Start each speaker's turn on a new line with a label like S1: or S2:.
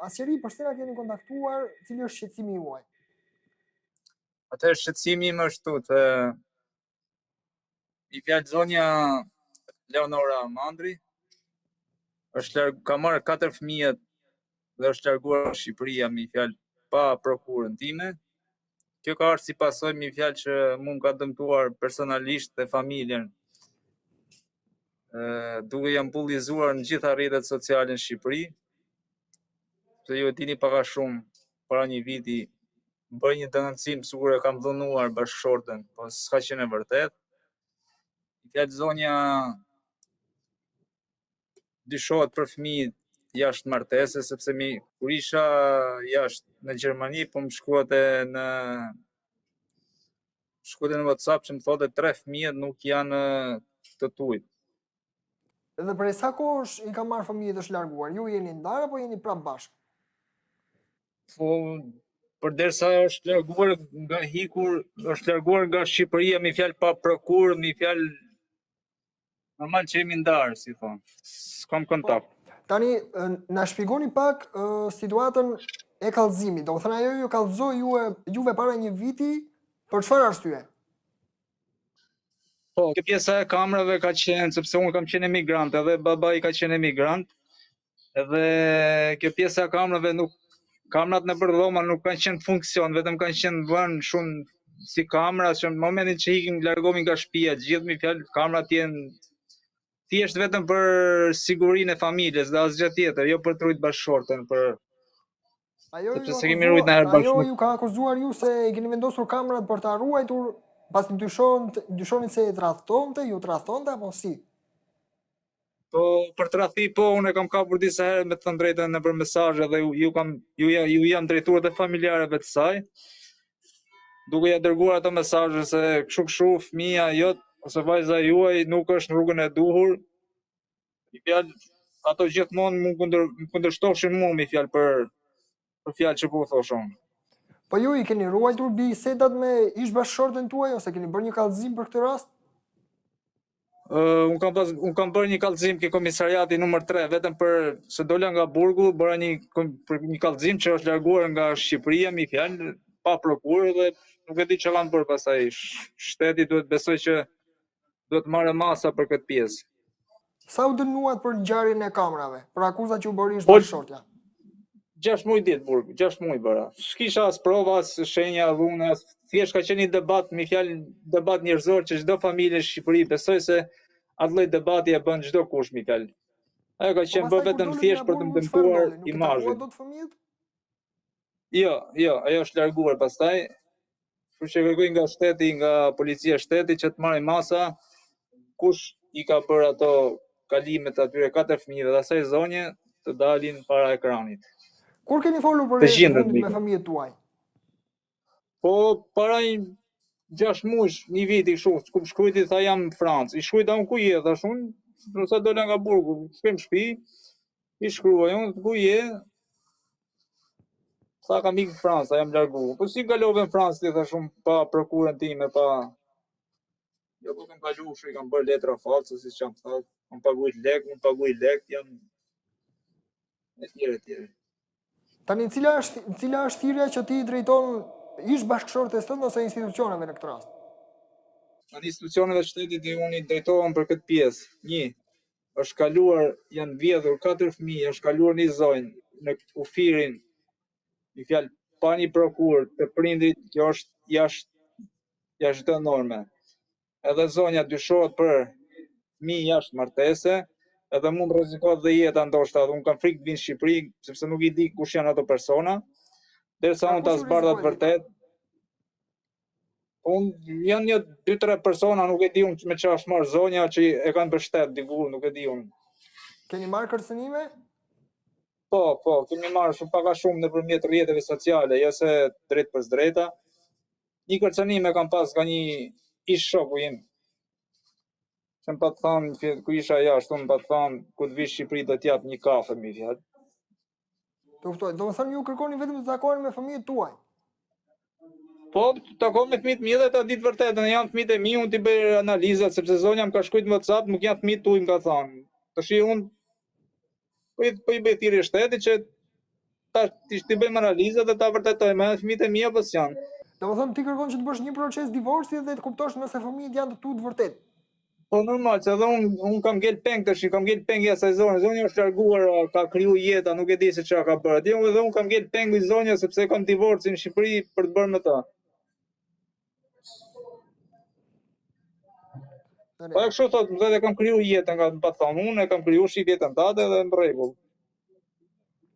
S1: Asqëri, përse na keni kontaktuar, cili është shqetësimi juaj?
S2: Atëherë shqetësimi im është të i fjalë zonja Leonora Mandri, ka marrë 4 fëmijët dhe është larguar nga Shqipëria me fjalë pa prokurën time. Kjo ka ardhur si pasojë me fjalë që mua më ka dëmtuar personalisht dhe familjen. Duke jam bullizuar në gjitha rrjetet sociale në Shqipëri. Se ju e dini pak a shumë, para një viti bëj një denoncim sigur e kam dhunuar bashkëshorten, po s'ka qenë e vërtet. Fjalë zonja dyshohet për fëmijët jashtë martese, sepse kur isha jashtë në Gjermani, po më shkruante në WhatsApp që më thotë 3 fëmijët nuk janë të tujt.
S1: Dhe prej sa kohësh i ka marrë fëmijët është larguar? Ju jeni ndarë apo jeni prapë bashkë?
S2: Po, përderisa është larguar është larguar nga Shqipëria me fjalë pa prokurë, me fjalë normal që jemi ndarë, si thonë. S'kam kontakt.
S1: Tani, na shpjegoni pak situatën e kallëzimit. Do të thënë ajo ju kallëzoi juve para një viti për çfarë arsye?
S2: Po, kjo pjesa e kamrave ka qenë, sepse unë kam qenë emigrant, edhe babai ka qenë emigrant, edhe kjo pjesa e kamrave kamrat në përdhoma nuk kanë qenë funksion, vetëm kanë qenë vënë shumë si kamra, që në momentin që ikim largohemi nga shtëpia, gjithë me fjalë kamrat janë thjesht vetëm për sigurinë e familjes dhe asgjë tjetër, jo për të ruajtur bashkëshorten,
S1: Ajo ju ka akuzuar ju se i keni vendosur kamrat për ta ruajtur, pasi dyshonin se ju tradhtonte apo si?
S2: Po, për tradhti, po, unë kam kapur disa herë me të thënë drejtën nëpër mesazhe dhe ju jam drejtuar të familjarëve të saj, duke ja dërguar ato mesazhe se kështu fëmia jot ose vajza juaj nuk është në rrugën e duhur. I fjalë ato gjithmonë më kundërshtoshin mua me fjalë për fjalë që po thoshon.
S1: Po ju i keni ruajtur bisedat me ish bashkëshorten tuaj ose keni bërë një kallëzim për këtë rast?
S2: Unë kam bërë një kallëzim ke komisariati numër 3, vetëm për se dola nga burgu, bëra një kallëzim që është larguar nga Shqipëria me fjalë pa prokurë dhe nuk e di çfarë kanë bërë pastaj. Shteti duhet besoj që duhet marrë masa për këtë pjesë.
S1: Sa u dënuat për ngjarjen e kamrave, për akuzat që u bëri ish bashkëshortja?
S2: 6 muaj ditë burg, 6 muaj bëra. S'kisha as prova, as shenja dhune, thjesht ka qenë një debat, me fjalë debat njerëzor që çdo familje në Shqipëri besoj se atë lloj debati e bën çdo kush me fjalë. Ajo ka qenë vetëm thjesht për të dëmtuar imazhin. Jo, ajo është larguar pastaj. Kështu që kërkoj nga shteti, nga policia e shtetit që të marrë masa kush i ka bërë ato kalimet atyre 4 fëmijëve dhe asaj zonje të dalin para ekranit.
S1: Kur keni folur për fundit me familjet tuaj?
S2: Po, para 6 muaj, një vit i kështu, ku shkruajti tha jam në Francë. I shkruajta unë ku je, thash unë, nëse dola nga burgu, shkem shtëpi, i shkruaj unë ku je. Sa kam ikë në Francë, jam largu. Po si kalove në Francë, ti thash unë pa prokurën time, pa jo po kam kalu, i kam bërë letra false, siç jam thënë, kam paguajt lek, jam etj.
S1: Tani cila është thirrja që ti drejton ish bashkëshortes tënde ose institucioneve në këtë rast?
S2: Në institucioneve të shtetit unë i drejtohem për këtë pjesë. 1. Është kaluar, janë vjedhur 4 fëmijë, është kaluar një zonjë në ufirin, me fjalë pa një prokurë të prindrit, kjo është jashtë çdo norme. Edhe zonja dyshohet për fëmijë jashtë martese, edhe mund të rrezikohet dhe jeta ndoshta, unë kam frikë të vinë në Shqipëri, sepse nuk i di kush janë ato persona. Derisa unë ta zbardha të vërtet. Unë janë 2-3 persona, nuk e di unë me çfarë është marrë zonja që e kanë mbështet diku, nuk e di unë.
S1: Keni marrë kërcënime?
S2: Po, kemi marrë shumë pak a shumë nëpërmjet rrjeteve sociale, jo se drejt për drejta. Një kërcënim e kam pas nga një ish shoku im. Që më pa të thamë, ku isha jashtë, më pa të thamë, ku të vish Shqipëri do t'jap një kafe, mi fjalë.
S1: Do të thënë ju kërkoni vetëm të takoni me fëmijët tuaj?
S2: Po, takoj me fëmijët mi dhe ta ditë vërtetën, janë fëmijët e mi, unë t'i bëj analizat, sepse zonja më ka shkruajtur në WhatsApp, nuk janë fëmijët tuaj, më ka thënë. Tash unë po i bëj thirrje shtetit që tash ti bëjmë analizat dhe ta vërtetojmë, a fëmijët e mi apo s'janë.
S1: Domethënë ti kërkon që të bësh një proces divorci dhe të kuptosh nëse fëmijët janë të vërtet.
S2: Po normal, që edhe unë kam ngel peng tash, kam ngel peng ja asaj zonja. Zonja është larguar, ka kriju jeta, nuk e di se çfarë ka bërë. Dhe unë kam ngel peng i zonja sepse kam divorcin në Shqipëri për të bërë me ta. Po e kështu thot, më thotë kam kriju jetën nga pa thonë, unë e kam kriju shit jetën tate dhe në rregull.